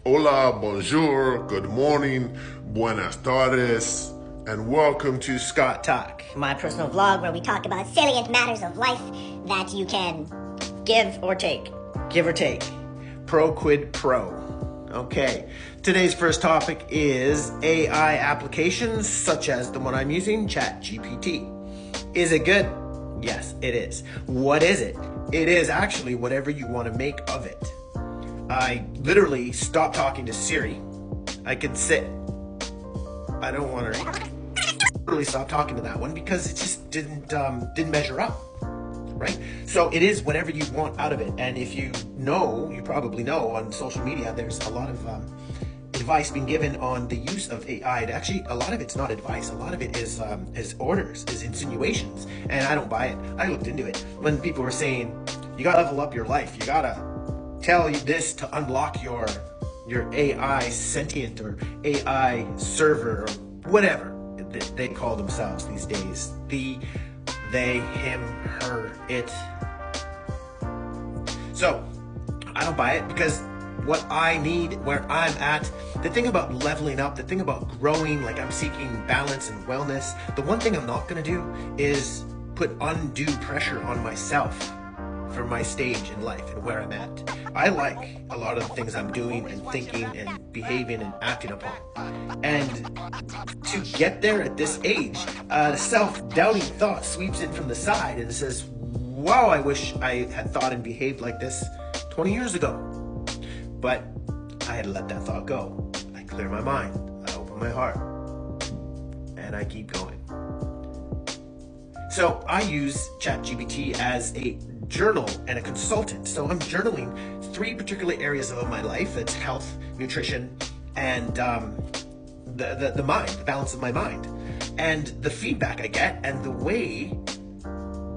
Hola, bonjour, good morning, buenas tardes, and welcome to Scott Talk, my personal vlog where we talk about salient matters of life that you can give or take. Give or take. Pro quid pro. Okay, today's first topic is AI applications such as the one I'm using, ChatGPT. Is it good? Yes, it is. What is it? It is actually whatever you want to make of it. I literally stopped talking to Siri. I could sit. I don't want to literally stop talking to that one because it just didn't measure up, right? So it is whatever you want out of it. And if you know, you probably know on social media, there's a lot of advice being given on the use of AI. And actually, a lot of it's not advice. A lot of it is orders, is insinuations. And I don't buy it. I looked into it. When people were saying, you gotta level up your life, you gotta tell you this to unlock your AI sentient or AI server or whatever they call themselves these days. The, they, him, her, it. So I don't buy it because what I need, where I'm at, the thing about leveling up, the thing about growing, like I'm seeking balance and wellness, the one thing I'm not gonna do is put undue pressure on myself for my stage in life and where I'm at. I like a lot of the things I'm doing and thinking and behaving and acting upon. And to get there at this age, the self-doubting thought sweeps in from the side and says, wow, I wish I had thought and behaved like this 20 years ago. But I had to let that thought go. I clear my mind, I open my heart, and I keep going. So I use ChatGPT as a journal and a consultant. So I'm journaling 3 particular areas of my life. That's health, nutrition, and the mind, the balance of my mind. And the feedback I get and the way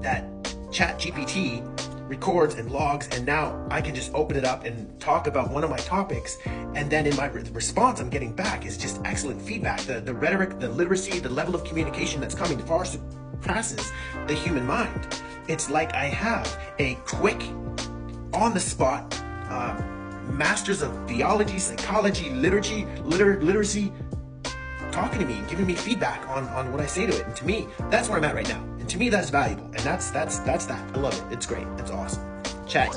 that ChatGPT records and logs, and now I can just open it up and talk about one of my topics, and then in my response I'm getting back is just excellent feedback. The rhetoric, the literacy, the level of communication that's coming far surpasses the human mind. It's like I have a quick, on-the-spot masters of theology, psychology, literacy talking to me and giving me feedback on what I say to it. And to me, that's where I'm at right now. And to me, that's valuable. And that's that. I love it. It's great. It's awesome. Chat.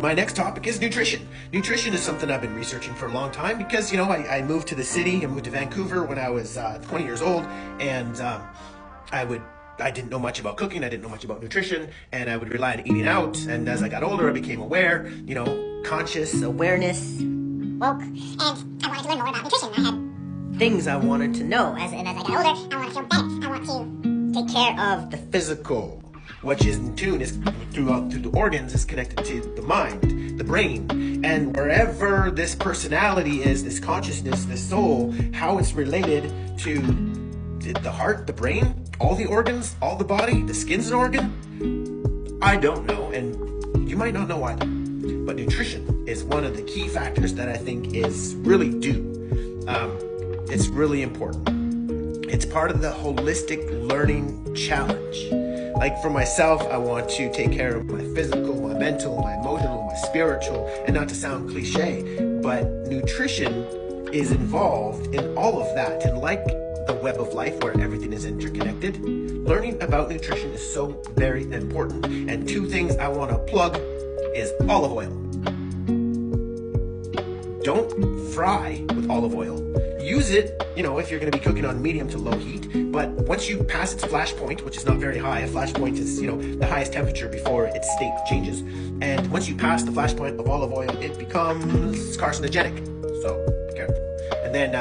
My next topic is nutrition. Nutrition is something I've been researching for a long time because, you know, I moved to the city. I moved to Vancouver when I was 20 years old, and I didn't know much about cooking, I didn't know much about nutrition, and I would rely on eating out. And as I got older, I became aware, you know, conscious, awareness, woke, and I wanted to learn more about nutrition. I had things I wanted to know. As I got older, I want to feel better. I want to take care of the physical, which is in tune, is through the organs, is connected to the mind, the brain, and wherever this personality is, this consciousness, this soul, how it's related to the heart, the brain, all the organs, all the body, the skin's an organ? I don't know, and you might not know either. But nutrition is one of the key factors that I think is really due. It's really important. It's part of the holistic learning challenge. Like for myself, I want to take care of my physical, my mental, my emotional, my spiritual, and not to sound cliche, but nutrition is involved in all of that. And like the web of life where everything is interconnected, learning about nutrition is so very important. And 2 things I want to plug is olive oil. Don't fry with olive oil. Use it, you know, if you're going to be cooking on medium to low heat, but once you pass its flash point, which is not very high, a flash point is, you know, the highest temperature before its state changes, and once you pass the flash point of olive oil, it becomes carcinogenic. So be careful. And then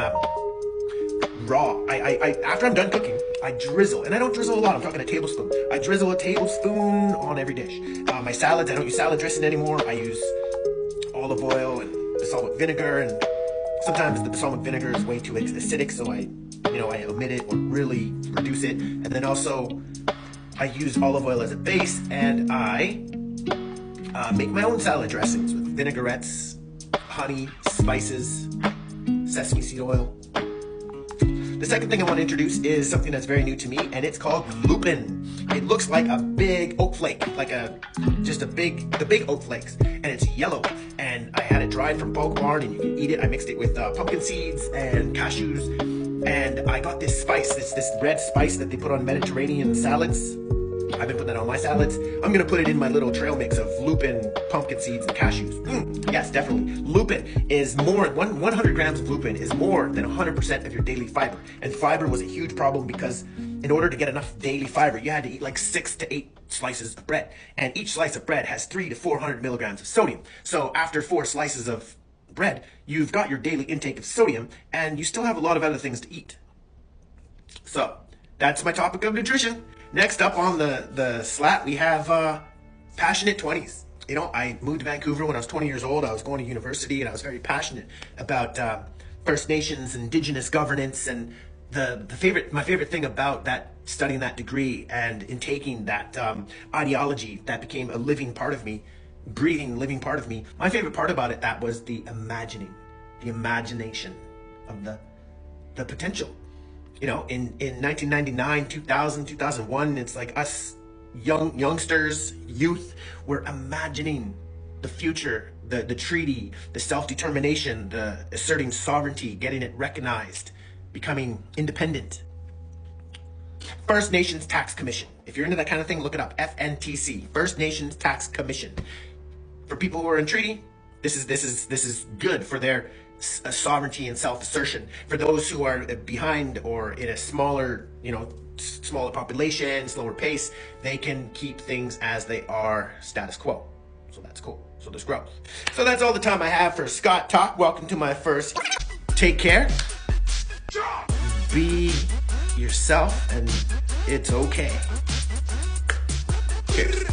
raw. I after I'm done cooking, I drizzle, and I don't drizzle a lot. I'm talking a tablespoon. I drizzle a tablespoon on every dish. My salads, I don't use salad dressing anymore. I use olive oil and balsamic vinegar, and sometimes the balsamic vinegar is way too acidic, so I omit it or really reduce it. And then also, I use olive oil as a base, and I make my own salad dressings with vinaigrettes, honey, spices, sesame seed oil. The second thing I want to introduce is something that's very new to me, and it's called lupin. It looks like a big oat flake, like the big oat flakes, and it's yellow. And I had it dried from Bulk Barn, and you can eat it. I mixed it with pumpkin seeds and cashews, and I got this spice. It's this red spice that they put on Mediterranean salads. I've been putting that on my salads. I'm gonna put it in my little trail mix of lupin, pumpkin seeds, and cashews. Yes, definitely. Lupin is more, 100 grams of lupin is more than 100% of your daily fiber. And fiber was a huge problem because in order to get enough daily fiber, you had to eat like 6 to 8 slices of bread. And each slice of bread has 300 to 400 milligrams of sodium. So after 4 slices of bread, you've got your daily intake of sodium, and you still have a lot of other things to eat. So that's my topic of nutrition. Next up on the slat, we have passionate 20s. You know, I moved to Vancouver when I was 20 years old. I was going to university, and I was very passionate about First Nations, Indigenous governance, and my favorite thing about that, studying that degree and in taking that ideology that became a living part of me, breathing, living part of me. My favorite part about it, that was the imagination of the potential. You know, in 1999, 2000, 2001, it's like us youngsters, youth, were imagining the future, the treaty, the self-determination, the asserting sovereignty, getting it recognized, becoming independent. First Nations Tax Commission. If you're into that kind of thing, look it up. FNTC, First Nations Tax Commission. For people who are in treaty, this is good for their sovereignty and self-assertion. For those who are behind or in a smaller population, slower pace, they can keep things as they are, status quo. So that's cool. So there's growth. So that's all the time I have for Scott Talk. Welcome to my first. Take care. Be yourself, and it's okay. Cheers.